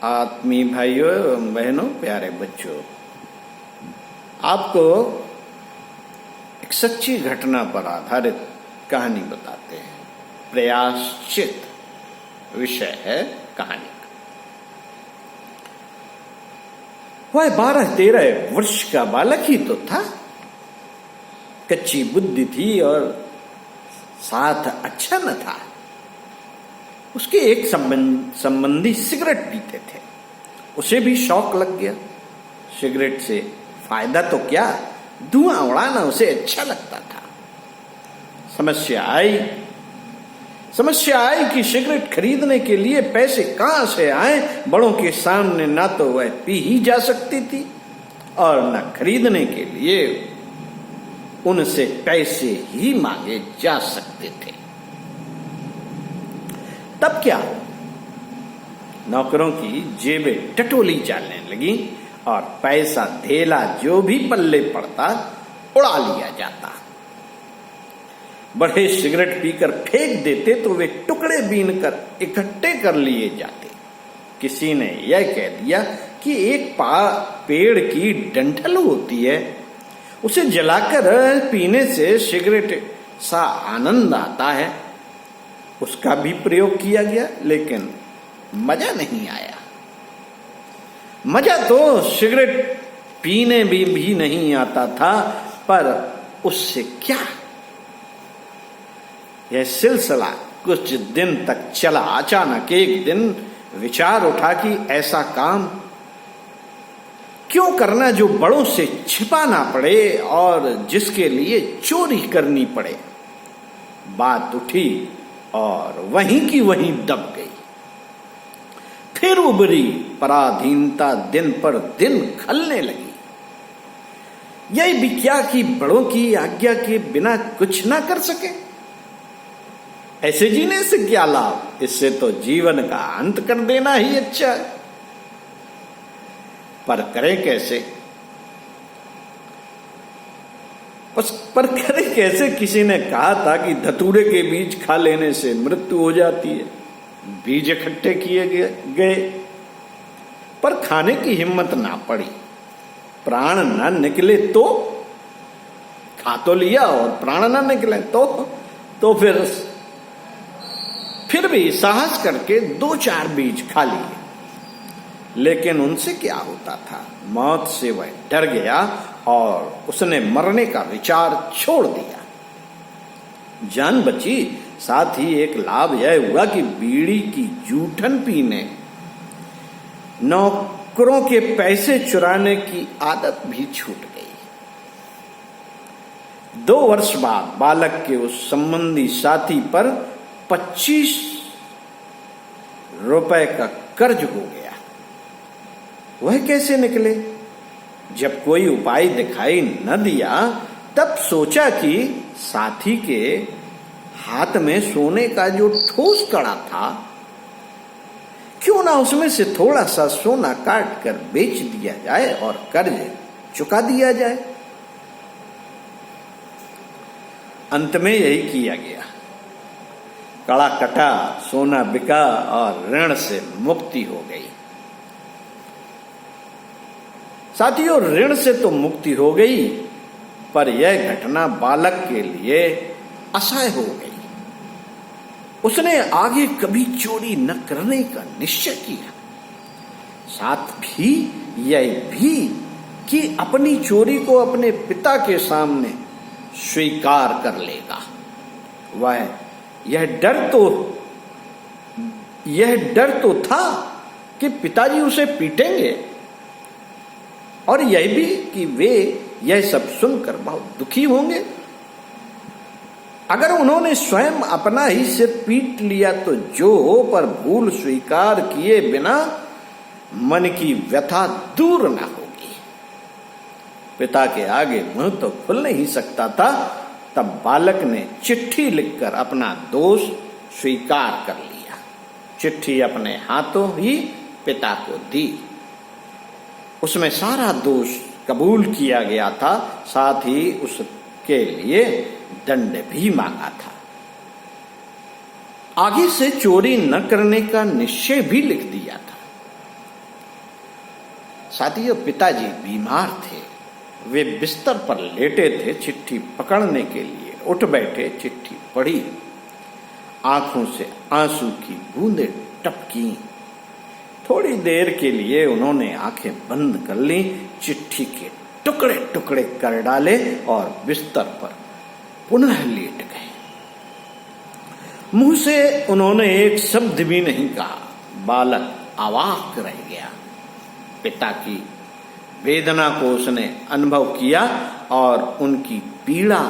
आत्मीय भाइयों एवं बहनों, प्यारे बच्चों, आपको एक सच्ची घटना पर आधारित कहानी बताते हैं। प्रयाश्चित विषय है कहानी का। वह 12-13 वर्ष का बालक ही तो था। कच्ची बुद्धि थी और साथ अच्छा न था। उसके एक संबंधी सिगरेट पीते थे। उसे भी शौक लग गया। सिगरेट से फायदा तो क्या, धुआं उड़ाना उसे अच्छा लगता था। समस्या आई कि सिगरेट खरीदने के लिए पैसे कहां से आए। बड़ों के सामने ना तो वह पी ही जा सकती थी और न खरीदने के लिए उनसे पैसे ही मांगे जा सकते थे। तब क्या, नौकरों की जेबें टटोली चलने लगी और पैसा धेला जो भी पल्ले पड़ता उड़ा लिया जाता। बड़े सिगरेट पीकर फेंक देते तो वे टुकड़े बीनकर इकट्ठे कर लिए जाते। किसी ने यह कह दिया कि एक पेड़ की डंठल होती है, उसे जलाकर पीने से सिगरेट सा आनंद आता है। उसका भी प्रयोग किया गया, लेकिन मजा नहीं आया। मजा तो सिगरेट पीने भी नहीं आता था, पर उससे क्या। यह सिलसिला कुछ दिन तक चला। अचानक एक दिन विचार उठा कि ऐसा काम क्यों करना जो बड़ों से छिपाना पड़े और जिसके लिए चोरी करनी पड़े। बात उठी और वहीं की वहीं दब गई। फिर उभरी पराधीनता दिन पर दिन खलने लगी। यही भी क्या कि बड़ों की आज्ञा के बिना कुछ ना कर सके। ऐसे जीने से क्या लाभ, इससे तो जीवन का अंत कर देना ही अच्छा है। पर करें कैसे, पर करें कैसे। किसी ने कहा था कि धतूरे के बीज खा लेने से मृत्यु हो जाती है। बीज इकट्ठे किए गए, पर खाने की हिम्मत ना पड़ी। प्राण ना निकले तो खा तो लिया, और प्राण ना निकले तो फिर भी साहस करके 2-4 बीज खा लिए। लेकिन उनसे क्या होता था, मौत से वह डर गया और उसने मरने का विचार छोड़ दिया। जान बची। साथ ही एक लाभ यह हुआ कि बीड़ी की जूठन पीने, नौकरों के पैसे चुराने की आदत भी छूट गई। 2 वर्ष बाद बालक के उस संबंधी साथी पर 25 रुपए का कर्ज हो गया। वह कैसे निकले। जब कोई उपाय दिखाई न दिया, तब सोचा कि साथी के हाथ में सोने का जो ठोस कड़ा था, क्यों ना उसमें से थोड़ा सा सोना काट कर बेच दिया जाए और कर्ज चुका दिया जाए। अंत में यही किया गया। कड़ा कटा, सोना बिका और ऋण से मुक्ति हो गई। साथियों, ऋण से तो मुक्ति हो गई, पर यह घटना बालक के लिए असह्य हो गई। उसने आगे कभी चोरी न करने का निश्चय किया। साथ भी यह भी कि अपनी चोरी को अपने पिता के सामने स्वीकार कर लेगा। वह यह डर तो था कि पिताजी उसे पीटेंगे, और यह भी कि वे यह सब सुनकर बहुत दुखी होंगे। अगर उन्होंने स्वयं अपना ही सिर पीट लिया तो जो हो, पर भूल स्वीकार किए बिना मन की व्यथा दूर न होगी। पिता के आगे मुंह तो खुल नहीं सकता था। तब बालक ने चिट्ठी लिखकर अपना दोष स्वीकार कर लिया। चिट्ठी अपने हाथों ही पिता को दी। उसमें सारा दोष कबूल किया गया था, साथ ही उसके लिए दंड भी मांगा था। आगे से चोरी न करने का निश्चय भी लिख दिया था। साथियों, पिताजी बीमार थे। वे बिस्तर पर लेटे थे। चिट्ठी पकड़ने के लिए उठ बैठे, चिट्ठी पढ़ी। आंखों से आंसू की बूंदें टपकी। थोड़ी देर के लिए उन्होंने आंखें बंद कर ली, चिट्ठी के टुकड़े टुकड़े कर डाले और बिस्तर पर पुनः लेट गए। मुंह से उन्होंने एक शब्द भी नहीं कहा। बालक अवाक रह गया। पिता की वेदना को उसने अनुभव किया और उनकी पीड़ा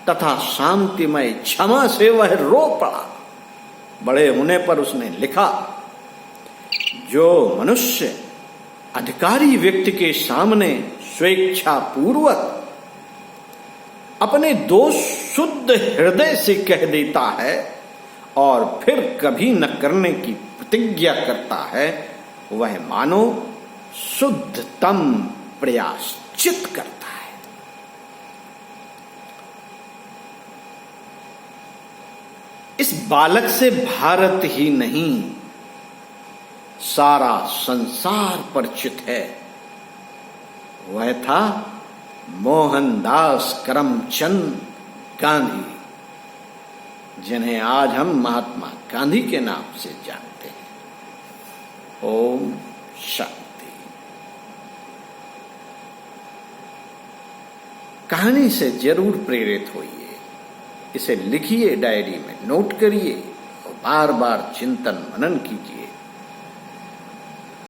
तथा शांतिमय क्षमा से वह रो पड़ा। बड़े होने पर उसने लिखा, जो मनुष्य अधिकारी व्यक्ति के सामने स्वेच्छा पूर्वक अपने दोष शुद्ध हृदय से कह देता है और फिर कभी न करने की प्रतिज्ञा करता है, वह मानो शुद्धतम प्रयाश्चित करता है। इस बालक से भारत ही नहीं, सारा संसार परिचित है। वह था मोहनदास करमचंद गांधी, जिन्हें आज हम महात्मा गांधी के नाम से जानते हैं। ओम शांति। कहानी से जरूर प्रेरित होइए। इसे लिखिए, डायरी में नोट करिए और बार बार चिंतन मनन कीजिए।